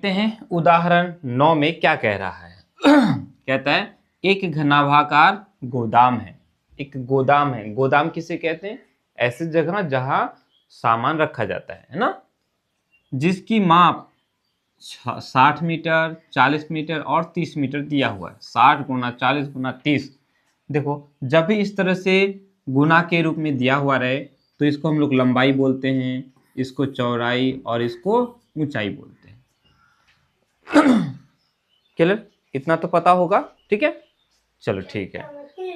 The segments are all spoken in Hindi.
देखते हैं उदाहरण 9 में क्या कह रहा है। कहता है एक घनाभाकार गोदाम है। एक गोदाम है, गोदाम किसे कहते हैं? ऐसी जगह जहां सामान रखा जाता है ना, जिसकी माप 60 मीटर, 40 मीटर और 30 मीटर दिया हुआ है। 60 गुना 40 गुना 30। देखो, जब भी इस तरह से गुना के रूप में दिया हुआ रहे तो इसको हम लोग लंबाई बोलते हैं, इसको चौड़ाई और इसको ऊंचाई बोलते हैं। क्लियर? इतना तो पता होगा, ठीक है। चलो ठीक है,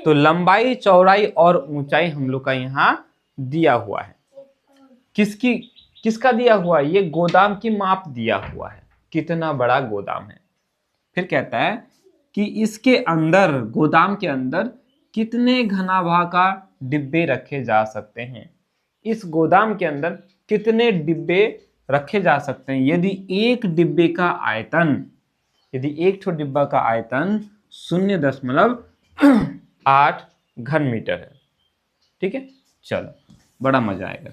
तो लंबाई चौड़ाई और ऊंचाई हम लोग का यहाँ दिया हुआ है। किसका दिया हुआ है? ये गोदाम की माप दिया हुआ है, कितना बड़ा गोदाम है। फिर कहता है कि इसके अंदर, गोदाम के अंदर कितने घनाभाकार डिब्बे रखे जा सकते हैं। इस गोदाम के अंदर कितने डिब्बे रखे जा सकते हैं यदि एक डिब्बे का आयतन, यदि एक ठो डिब्बा का आयतन 0.8 घन मीटर है। ठीक है, चलो बड़ा मजा आएगा।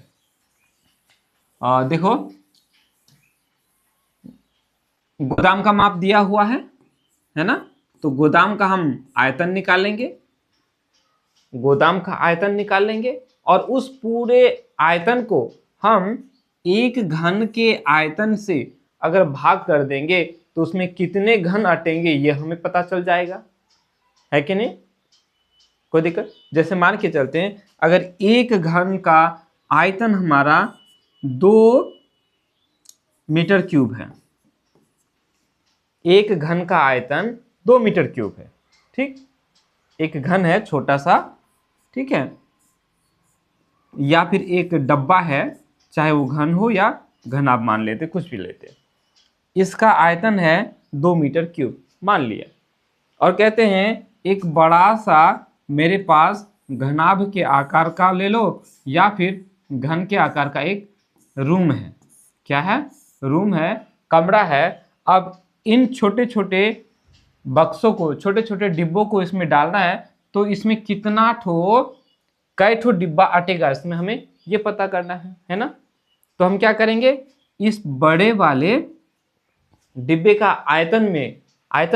देखो, गोदाम का माप दिया हुआ है ना, तो गोदाम का हम आयतन निकालेंगे, गोदाम का आयतन निकालेंगे और उस पूरे आयतन को हम एक घन के आयतन से अगर भाग कर देंगे तो उसमें कितने घन अटेंगे ये हमें पता चल जाएगा, है कि नहीं? कोई दिक्कत? जैसे मान के चलते हैं, अगर एक घन का आयतन हमारा 2 मीटर क्यूब है, एक घन का आयतन 2 मीटर क्यूब है, ठीक। एक घन है छोटा सा, ठीक है, या फिर एक डब्बा है, चाहे वो घन हो या घन आप मान लेते, कुछ भी लेते। इसका आयतन है 2 मीटर क्यूब मान लिया, और कहते हैं एक बड़ा सा मेरे पास घनाभ के आकार का ले लो या फिर घन के आकार का एक रूम है। क्या है? रूम है, कमरा है। अब इन छोटे छोटे बक्सों को, छोटे छोटे डिब्बों को इसमें डालना है, तो इसमें कितना कई ठो डिब्बा अटेगा, इसमें हमें ये पता करना है ना। तो हम क्या करेंगे, इस बड़े वाले डिब्बे का आयतन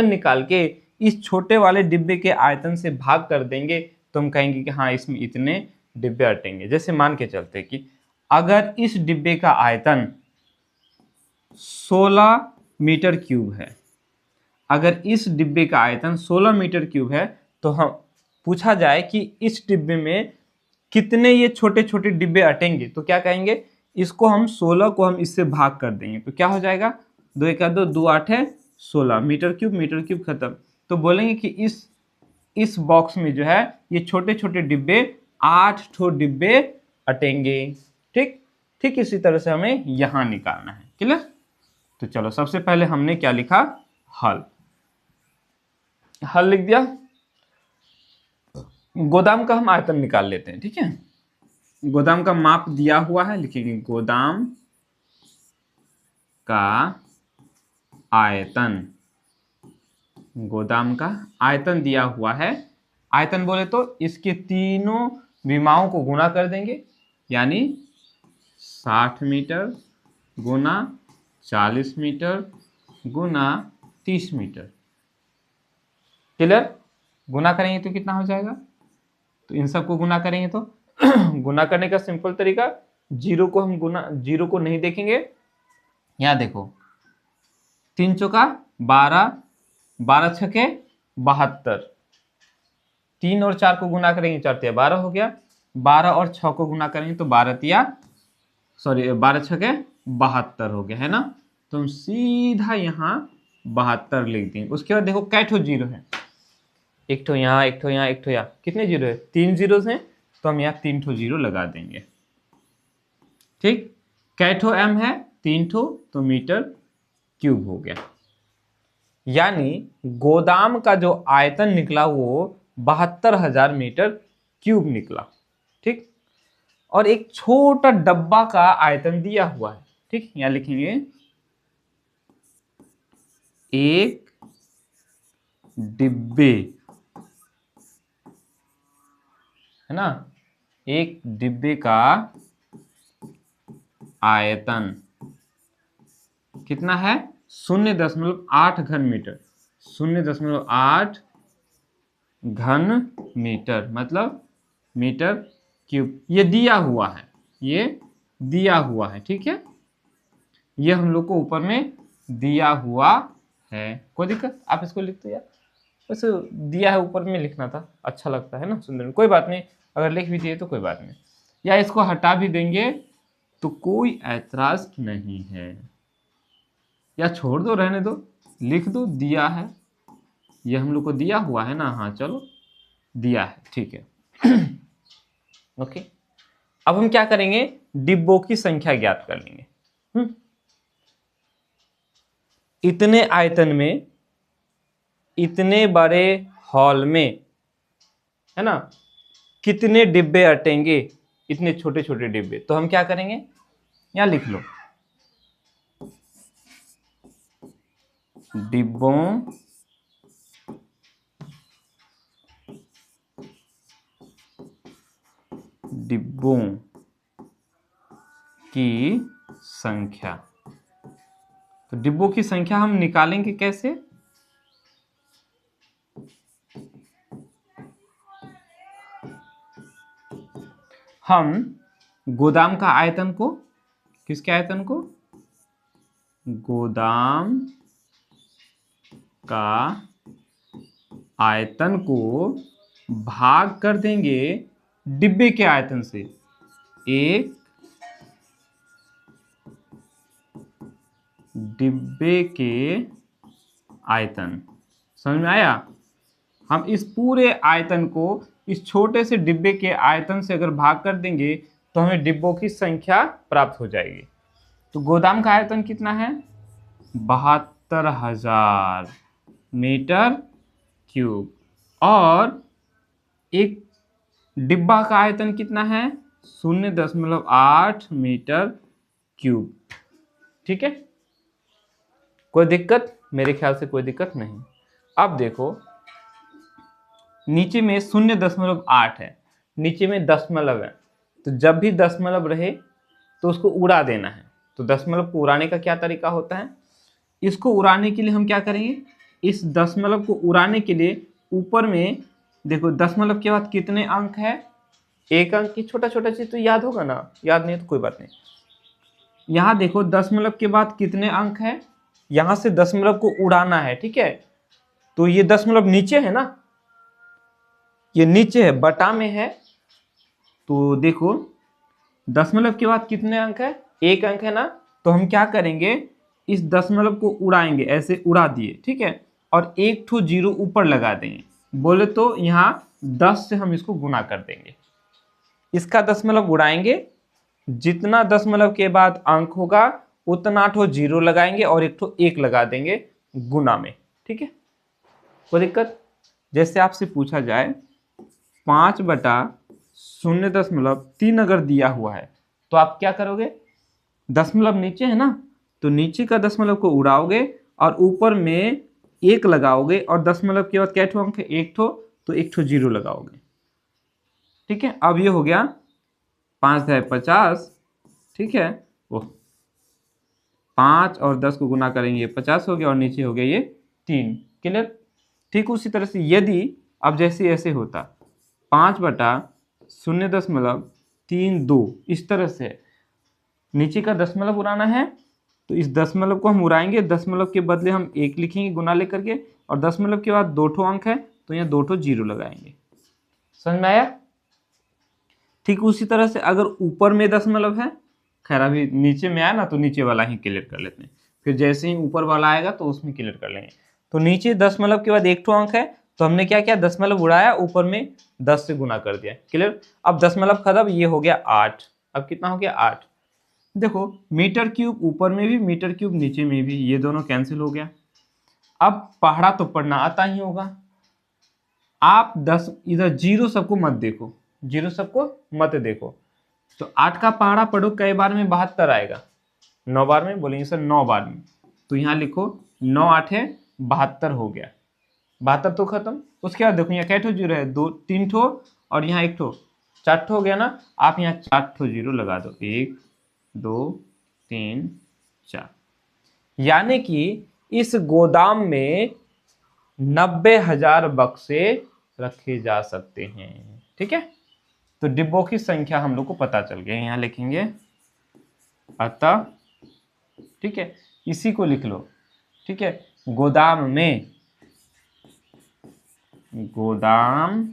निकाल के इस छोटे वाले डिब्बे के आयतन से भाग कर देंगे, तो हम कहेंगे कि हाँ इसमें इतने डिब्बे अटेंगे। जैसे मान के चलते कि अगर इस डिब्बे का आयतन 16 मीटर क्यूब है, अगर इस डिब्बे का आयतन 16 मीटर क्यूब है, तो हम पूछा जाए कि इस डिब्बे में कितने ये छोटे छोटे डिब्बे अटेंगे, तो क्या कहेंगे, इसको हम 16 को हम इससे भाग कर देंगे, तो क्या हो जाएगा, 2 1 2 2 8 है 16 मीटर क्यूब खत्म। तो बोलेंगे कि इस बॉक्स में जो है ये छोटे छोटे डिब्बे 8 ठो डिब्बे अटेंगे। ठीक इसी तरह से हमें यहां निकालना है। क्लियर? तो चलो, सबसे पहले हमने क्या लिखा, हल लिख दिया। गोदाम का हम आयतन निकाल लेते हैं। ठीक है, गोदाम का माप दिया हुआ है, लिखेंगे गोदाम का आयतन, गोदाम का आयतन दिया हुआ है। आयतन बोले तो इसके तीनों विमाओं को गुणा कर देंगे, यानी 60 मीटर गुना 40 मीटर गुना 30 मीटर। क्लियर? गुना करेंगे तो कितना हो जाएगा, तो इन सबको गुना करेंगे तो गुना करने का सिंपल तरीका, जीरो को नहीं देखेंगे। यहां देखो, 3 चौका 12, 12 छके 72, 3 और 4 को गुना करेंगे 4 तिया 12 हो गया, 12 और 6 को गुना करेंगे तो 12 छके 72 हो गया, है ना। तो हम सीधा यहाँ 72 लिख देंगे। उसके बाद देखो कै ठो जीरो है, एक ठो यहाँ, एक ठो यहाँ, एक ठो यहाँ, कितने जीरो है, 3 जीरो हैं, तो हम यहाँ 3 ठो जीरो लगा देंगे। ठीक, कै ठो एम है, 3 ठो, तो मीटर क्यूब हो गया। यानी गोदाम का जो आयतन निकला वो 72,000 मीटर क्यूब निकला। ठीक, और एक छोटा डब्बा का आयतन दिया हुआ है। ठीक, यहां लिखेंगे एक डिब्बे, है ना, एक डिब्बे का आयतन कितना है, 0.8 घन मीटर, 0.8 घन मीटर मतलब मीटर क्यूब। ये दिया हुआ है, ये दिया हुआ है, ठीक है, ये हम लोग को ऊपर में दिया हुआ है। कोई दिक्कत? आप इसको लिखते यार, वैसे दिया है ऊपर में लिखना था, अच्छा लगता है ना सुंदर, कोई बात नहीं, अगर लिख भी दिए तो कोई बात नहीं, या इसको हटा भी देंगे तो कोई ऐतराज नहीं है, या छोड़ दो, रहने दो, लिख दो दिया है, ये हम लोग को दिया हुआ है ना, हाँ चलो दिया है, ठीक है। ओके, अब हम क्या करेंगे, डिब्बों की संख्या ज्ञात कर लेंगे। इतने आयतन में, इतने बड़े हॉल में, है ना, कितने डिब्बे अटेंगे, इतने छोटे छोटे डिब्बे, तो हम क्या करेंगे, यहां लिख लो, डिब्बों की संख्या। तो डिब्बों की संख्या हम निकालेंगे कैसे, हम गोदाम का आयतन को, किसके आयतन को, गोदाम का आयतन को भाग कर देंगे डिब्बे के आयतन से, एक डिब्बे के आयतन। समझ में आया? हम इस पूरे आयतन को इस छोटे से डिब्बे के आयतन से अगर भाग कर देंगे तो हमें डिब्बों की संख्या प्राप्त हो जाएगी। तो गोदाम का आयतन कितना है, 72,000 मीटर क्यूब, और एक डिब्बा का आयतन कितना है, 0.8 मीटर क्यूब। ठीक है, कोई दिक्कत? मेरे ख्याल से कोई दिक्कत नहीं। अब देखो, नीचे में 0.8 है, नीचे में दशमलव है, तो जब भी दशमलव रहे तो उसको उड़ा देना है। तो दशमलव को उड़ाने का क्या तरीका होता है, इसको उड़ाने के लिए हम क्या करेंगे, इस दशमलव को उड़ाने के लिए ऊपर में देखो, दशमलव के बाद कितने अंक है, एक अंक की, छोटा छोटा चीज तो याद होगा ना, याद नहीं तो कोई बात नहीं। यहाँ देखो दशमलव के बाद कितने अंक है, यहां से दशमलव को उड़ाना है, ठीक है। तो ये दशमलव नीचे है ना, ये नीचे है, बटा में है, तो देखो दशमलव के बाद कितने अंक है, एक अंक है ना, तो हम क्या करेंगे, इस दशमलव को उड़ाएंगे, ऐसे उड़ा दिए, ठीक है, और एक ठो जीरो ऊपर लगा देंगे, बोले तो यहाँ 10 से हम इसको गुना कर देंगे। इसका दशमलव उड़ाएंगे, जितना दशमलव के बाद अंक होगा उतना ठो जीरो लगाएंगे और एक ठो एक लगा देंगे गुना में, ठीक है, कोई दिक्कत? जैसे आपसे पूछा जाए 5/0.3 अगर दिया हुआ है तो आप क्या करोगे, दशमलव नीचे है ना, तो नीचे का दशमलव को उड़ाओगे और ऊपर में एक लगाओगे, और दशमलव के बाद क्या ठो अंक है, एक ठो, तो एक ठो जीरो लगाओगे, ठीक है। अब ये हो गया 5×50, ठीक है, वो 5 और 10 को गुना करेंगे 50 हो गया, और नीचे हो गया ये 3, क्लियर। ठीक उसी तरह से यदि अब जैसे ऐसे होता 5/0.32, इस तरह से नीचे का दशमलव उड़ाना है, तो इस दशमलव को हम उड़ाएंगे, दशमलव के बदले हम एक लिखेंगे गुना लेकर के, और दशमलव के बाद 2 ठो अंक है तो यहाँ 2 ठो जीरो लगाएंगे। समझ में आया? ठीक उसी तरह से अगर ऊपर में दशमलव है, खैर अभी नीचे में आया ना तो नीचे वाला ही क्लियर कर लेते हैं, फिर जैसे ही ऊपर वाला आएगा तो उसमें क्लियर कर लेंगे। तो नीचे दशमलव के बाद एक ठो अंक है, तो हमने क्या किया, दशमलव उड़ाया, ऊपर में 10 से गुना कर दिया, क्लियर। अब दशमलव खत्म, ये हो गया 8, अब कितना हो गया 8। देखो मीटर क्यूब ऊपर में भी, मीटर क्यूब नीचे में भी, ये दोनों कैंसिल हो गया। अब पहाड़ा तो पढ़ना आता ही होगा, आप 10 इधर जीरो सबको मत देखो, जीरो सबको मत देखो, तो 8 का पहाड़ा पढ़ो, कई बार में 72 आएगा, 9 बार में, बोलेंगे सर 9 बार में, तो यहाँ लिखो 9 8 है 72 हो गया, 72 तो खत्म। उसके बाद देखो यहाँ कै ठो जीरो है, 2 3 ठो, और यहाँ एक ठो, 4 ठो हो गया ना, आप यहाँ 4 ठो जीरो लगा दो, 1 2 3 4। यानी कि इस गोदाम में 90,000 बक्से रखे जा सकते हैं। ठीक है, तो डिब्बों की संख्या हम लोग को पता चल गया। यहां लिखेंगे अतः, ठीक है, इसी को लिख लो। ठीक है, गोदाम में, गोदाम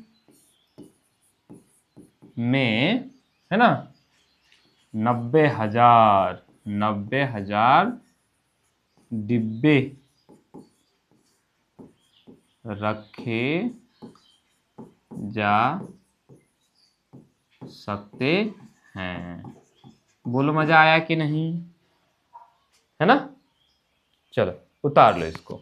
में, है ना, 90,000 डिब्बे रखे जा सकते हैं। बोलो मजा आया कि नहीं, है ना। चलो उतार लो इसको।